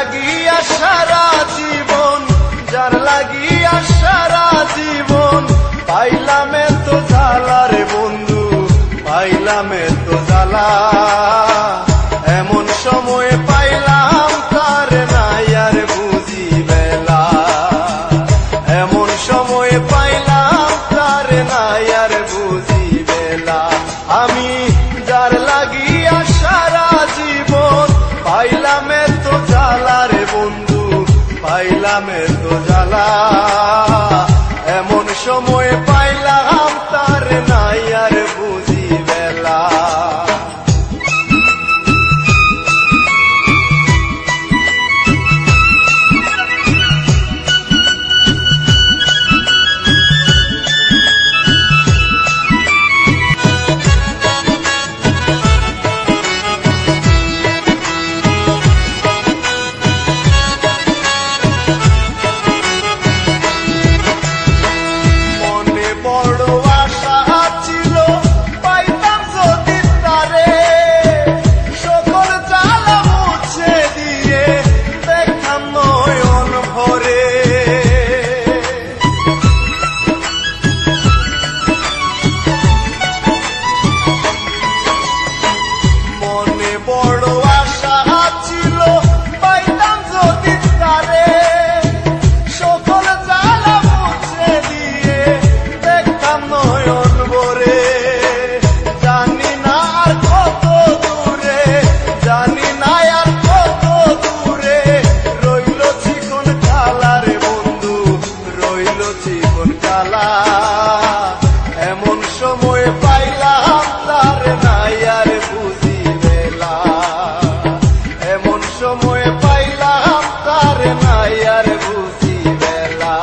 লাগিয়া সারা জীবন, যার লাগিয়া সারা জীবন পাইলাম তো জ্বালা রে বন্ধু, পাইলাম তো জ্বালা। এমন সময় পাইলাম তার নাই আর বুঝি বেলা, এমন সময় পাইলাম তার নাই আর বুঝি বেলা। আমি যার লাগিয়া সারা জীবন পাইলাম তো জ্বালা রে বন্ধু, পাইলাম তো জ্বালা। এমন সময় পাইলাম তার নাই আর বুঝি বেলা। এমন সময় পাইলাম তার নাই আর বুঝি বেলা, এমন সময় পাইলাম তার নাই আর বুঝি বেলা।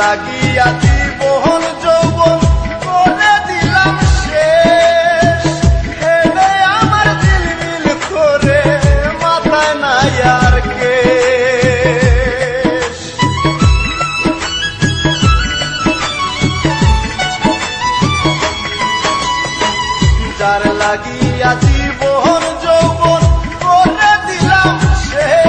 লাগিয়া জীবন যৌবন করে দিলাম শেষ, হেলে আমার ঝিলমিল করে মাথায় নাই আর কেশ। যার লাগিয়া জীবন যৌবন করে দিলাম শেষ,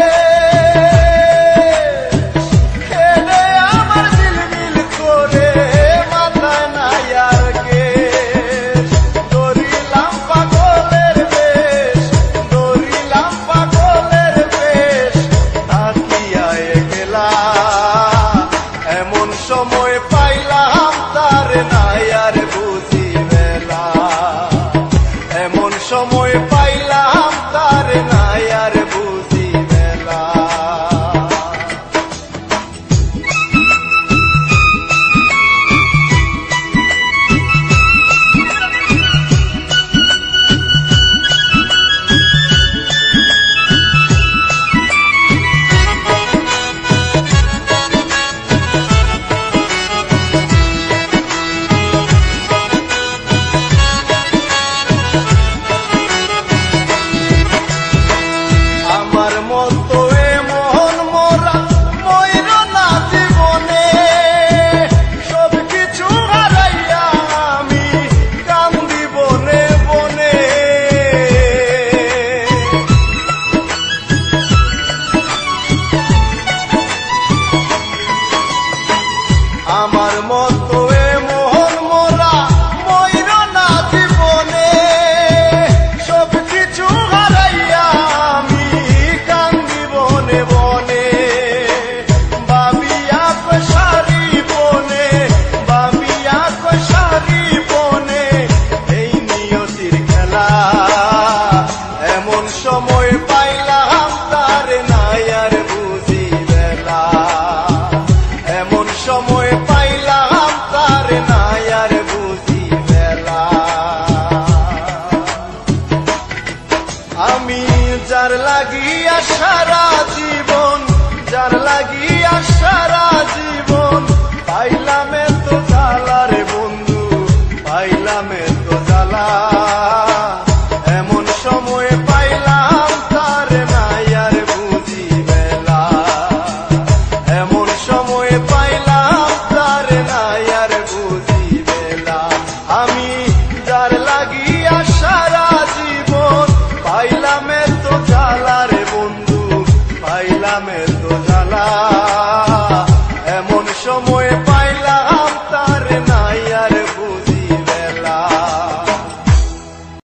পাইলাম এত জ্বালা